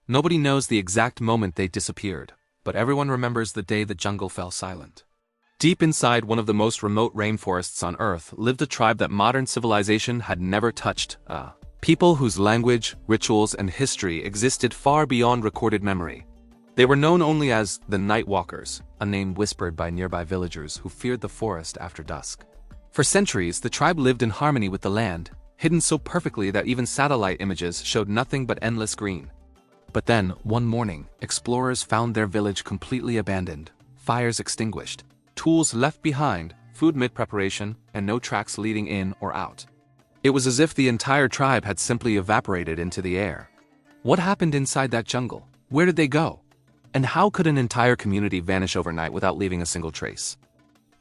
Nobody knows the exact moment they disappeared, but everyone remembers the day the jungle fell silent. Deep inside one of the most remote rainforests on Earth lived a tribe that modern civilization had never touched. People whose language, rituals, and history existed far beyond recorded memory. They were known only as the Night Walkers, a name whispered by nearby villagers who feared the forest after dusk. For centuries, the tribe lived in harmony with the land, hidden so perfectly that even satellite images showed nothing but endless green. But then, one morning, explorers found their village completely abandoned, fires extinguished, tools left behind, food mid-preparation, and no tracks leading in or out. It was as if the entire tribe had simply evaporated into the air. What happened inside that jungle? Where did they go? And how could an entire community vanish overnight without leaving a single trace?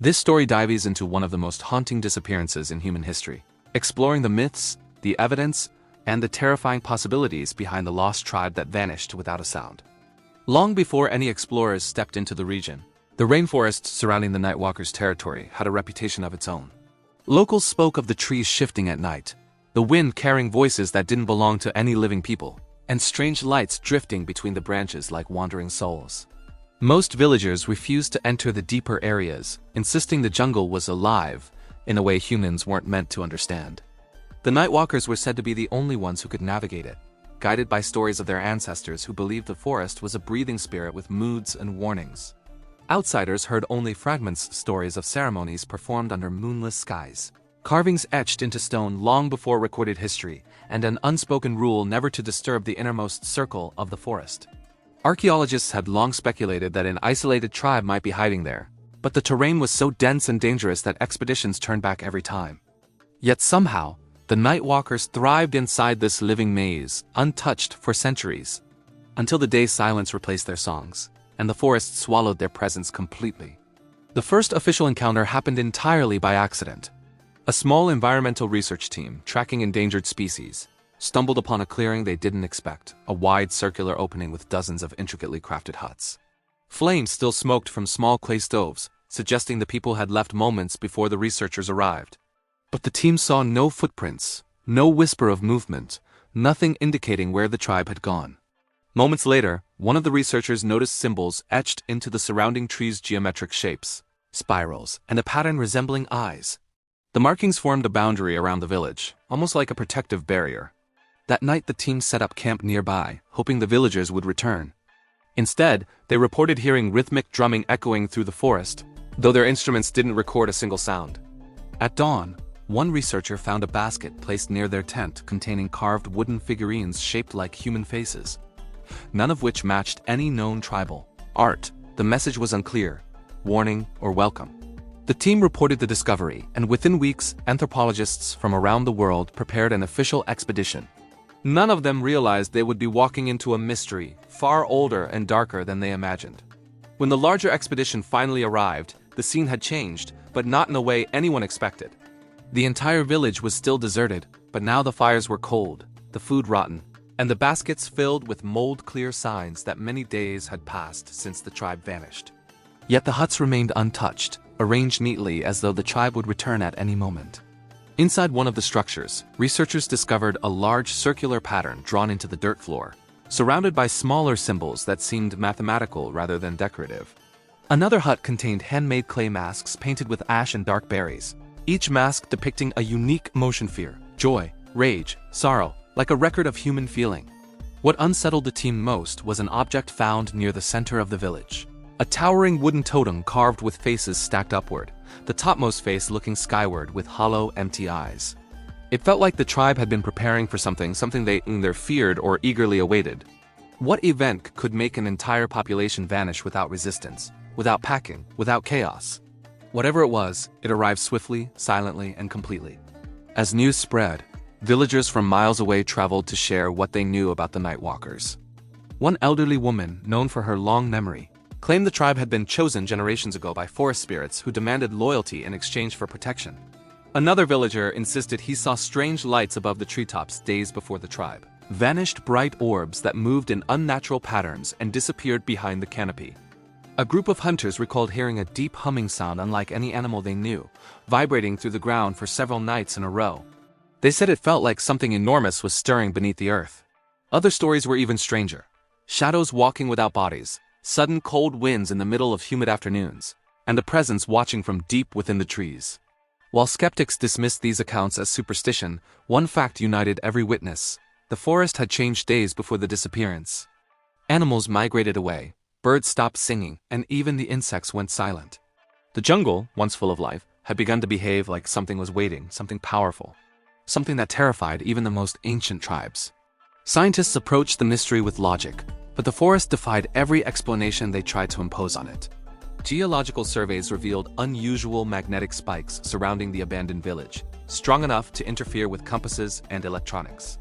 This story dives into one of the most haunting disappearances in human history, exploring the myths, the evidence, and the terrifying possibilities behind the lost tribe that vanished without a sound. Long before any explorers stepped into the region, the rainforest surrounding the Nightwalkers' territory had a reputation of its own. Locals spoke of the trees shifting at night, the wind carrying voices that didn't belong to any living people, and strange lights drifting between the branches like wandering souls. Most villagers refused to enter the deeper areas, insisting the jungle was alive in a way humans weren't meant to understand. The Nightwalkers were said to be the only ones who could navigate it, guided by stories of their ancestors who believed the forest was a breathing spirit with moods and warnings. Outsiders heard only fragments stories of ceremonies performed under moonless skies, carvings etched into stone long before recorded history, and an unspoken rule never to disturb the innermost circle of the forest. Archaeologists had long speculated that an isolated tribe might be hiding there, but the terrain was so dense and dangerous that expeditions turned back every time. Yet somehow, the Nightwalkers thrived inside this living maze, untouched for centuries, until the day silence replaced their songs, and the forest swallowed their presence completely. The first official encounter happened entirely by accident. A small environmental research team, tracking endangered species, stumbled upon a clearing they didn't expect, a wide circular opening with dozens of intricately crafted huts. Flames still smoked from small clay stoves, suggesting the people had left moments before the researchers arrived. But the team saw no footprints, no whisper of movement, nothing indicating where the tribe had gone. Moments later, one of the researchers noticed symbols etched into the surrounding trees' geometric shapes, spirals, and a pattern resembling eyes. The markings formed a boundary around the village, almost like a protective barrier. That night the team set up camp nearby, hoping the villagers would return. Instead, they reported hearing rhythmic drumming echoing through the forest, though their instruments didn't record a single sound. At dawn, one researcher found a basket placed near their tent containing carved wooden figurines shaped like human faces, none of which matched any known tribal art. The message was unclear, warning or welcome. The team reported the discovery, and within weeks, anthropologists from around the world prepared an official expedition. None of them realized they would be walking into a mystery far older and darker than they imagined. When the larger expedition finally arrived, the scene had changed, but not in a way anyone expected. The entire village was still deserted, but now the fires were cold, the food rotten, and the baskets filled with mold-clear signs that many days had passed since the tribe vanished. Yet the huts remained untouched, arranged neatly as though the tribe would return at any moment. Inside one of the structures, researchers discovered a large circular pattern drawn into the dirt floor, surrounded by smaller symbols that seemed mathematical rather than decorative. Another hut contained handmade clay masks painted with ash and dark berries, each mask depicting a unique emotion: fear, joy, rage, sorrow, like a record of human feeling. What unsettled the team most was an object found near the center of the village. A towering wooden totem carved with faces stacked upward, the topmost face looking skyward with hollow, empty eyes. It felt like the tribe had been preparing for something they either feared or eagerly awaited. What event could make an entire population vanish without resistance, without packing, without chaos? Whatever it was, it arrived swiftly, silently, and completely. As news spread, villagers from miles away traveled to share what they knew about the Nightwalkers. One elderly woman, known for her long memory, claimed the tribe had been chosen generations ago by forest spirits who demanded loyalty in exchange for protection. Another villager insisted he saw strange lights above the treetops days before the tribe, vanished bright orbs that moved in unnatural patterns and disappeared behind the canopy. A group of hunters recalled hearing a deep humming sound unlike any animal they knew, vibrating through the ground for several nights in a row. They said it felt like something enormous was stirring beneath the earth. Other stories were even stranger. Shadows walking without bodies, sudden cold winds in the middle of humid afternoons, and a presence watching from deep within the trees. While skeptics dismissed these accounts as superstition, one fact united every witness: the forest had changed days before the disappearance. Animals migrated away, birds stopped singing, and even the insects went silent. The jungle, once full of life, had begun to behave like something was waiting, something powerful, something that terrified even the most ancient tribes. Scientists approached the mystery with logic, but the forest defied every explanation they tried to impose on it. Geological surveys revealed unusual magnetic spikes surrounding the abandoned village, strong enough to interfere with compasses and electronics.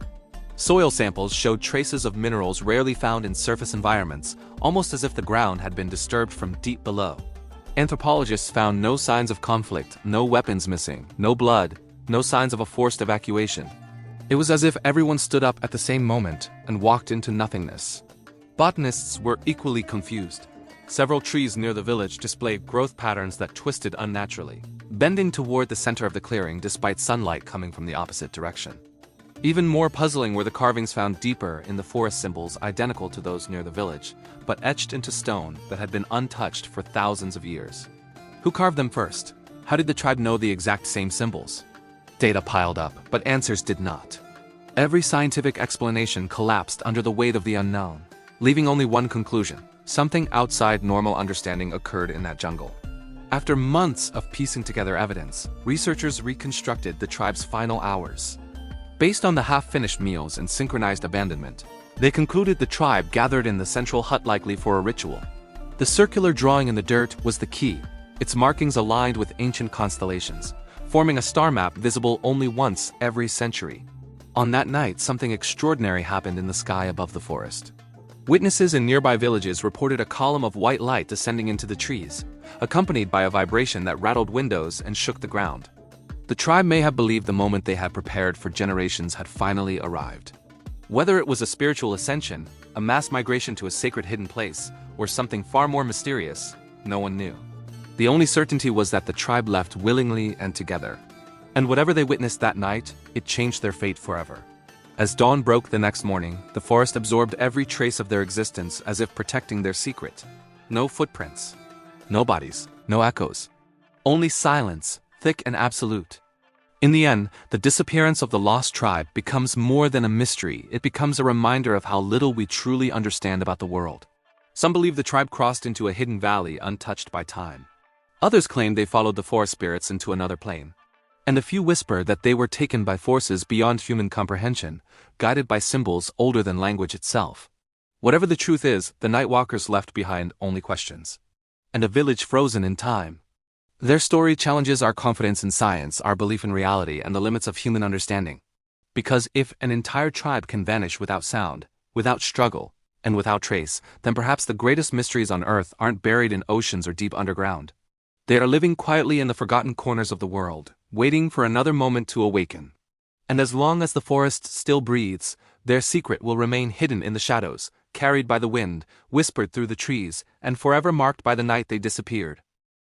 Soil samples showed traces of minerals rarely found in surface environments, almost as if the ground had been disturbed from deep below. Anthropologists found no signs of conflict, no weapons missing, no blood, no signs of a forced evacuation. It was as if everyone stood up at the same moment and walked into nothingness. Botanists were equally confused. Several trees near the village displayed growth patterns that twisted unnaturally, bending toward the center of the clearing despite sunlight coming from the opposite direction. Even more puzzling were the carvings found deeper in the forest, symbols identical to those near the village, but etched into stone that had been untouched for thousands of years. Who carved them first? How did the tribe know the exact same symbols? Data piled up, but answers did not. Every scientific explanation collapsed under the weight of the unknown, leaving only one conclusion: something outside normal understanding occurred in that jungle. After months of piecing together evidence, researchers reconstructed the tribe's final hours. Based on the half-finished meals and synchronized abandonment, they concluded the tribe gathered in the central hut, likely for a ritual. The circular drawing in the dirt was the key, its markings aligned with ancient constellations, forming a star map visible only once every century. On that night, something extraordinary happened in the sky above the forest. Witnesses in nearby villages reported a column of white light descending into the trees, accompanied by a vibration that rattled windows and shook the ground. The tribe may have believed the moment they had prepared for generations had finally arrived. Whether it was a spiritual ascension, a mass migration to a sacred hidden place, or something far more mysterious, no one knew. The only certainty was that the tribe left willingly and together. And whatever they witnessed that night, it changed their fate forever. As dawn broke the next morning, the forest absorbed every trace of their existence as if protecting their secret. No footprints. No bodies. No echoes. Only silence, thick and absolute. In the end, the disappearance of the lost tribe becomes more than a mystery. It becomes a reminder of how little we truly understand about the world. Some believe the tribe crossed into a hidden valley untouched by time. Others claim they followed the forest spirits into another plane. And a few whisper that they were taken by forces beyond human comprehension, guided by symbols older than language itself. Whatever the truth is, the Nightwalkers left behind only questions. And a village frozen in time. Their story challenges our confidence in science, our belief in reality, and the limits of human understanding. Because if an entire tribe can vanish without sound, without struggle, and without trace, then perhaps the greatest mysteries on Earth aren't buried in oceans or deep underground. They are living quietly in the forgotten corners of the world, waiting for another moment to awaken. And as long as the forest still breathes, their secret will remain hidden in the shadows, carried by the wind, whispered through the trees, and forever marked by the night they disappeared.